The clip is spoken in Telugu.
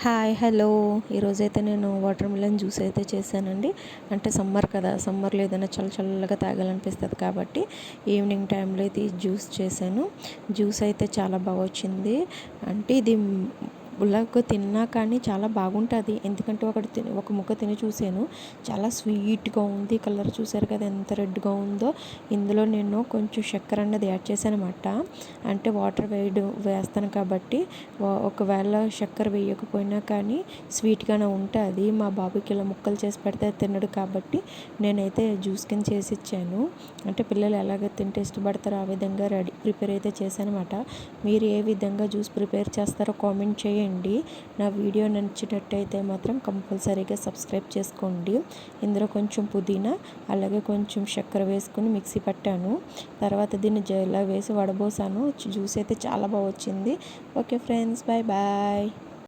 హాయ్ హలో ఈరోజైతే నేను వాటర్ మిలన్ జ్యూస్ అయితే చేశానండి. అంటే సమ్మర్ కదా, సమ్మర్లో ఏదైనా చల్లగా తాగాలనిపిస్తుంది కాబట్టి ఈవినింగ్ టైంలో అయితే జ్యూస్ చేశాను. జ్యూస్ అయితే చాలా బాగా వచ్చింది. అంటే ఇది పుల్లగా తిన్నా కానీ చాలా బాగుంటుంది. ఎందుకంటే ఒక ముక్క తిని చూసాను, చాలా స్వీట్గా ఉంది. కలర్ చూసారు కదా ఎంత రెడ్గా ఉందో. ఇందులో నేను కొంచెం చక్కెర అన్నది యాడ్ చేశాను అనమాట. అంటే వాటర్ వేస్తాను కాబట్టి ఒకవేళ చక్కెర వేయకపోయినా కానీ స్వీట్గానే ఉంటుంది. మా బాబుకి ఇలా ముక్కలు చేసి పెడితే తినడు కాబట్టి నేనైతే జ్యూస్ కింద చేసి ఇచ్చాను. అంటే పిల్లలు ఎలాగ తింటే ఇష్టపడతారో ఆ విధంగా ప్రిపేర్ అయితే చేశాను అనమాట. మీరు ఏ విధంగా జ్యూస్ ప్రిపేర్ చేస్తారో కామెంట్ చేయండి. నా వీడియో నచ్చినట్టయితే మాత్రం కంపల్సరీగా సబ్స్క్రైబ్ చేసుకోండి. ఇందులో కొంచెం పుదీనా అలాగే కొంచెం చక్కెర వేసుకుని మిక్సీ పట్టాను. తర్వాత దీన్ని ఇలా వేసి వడబోసాను. జ్యూస్ అయితే చాలా బాగా వచ్చింది. Okay friends, bye bye.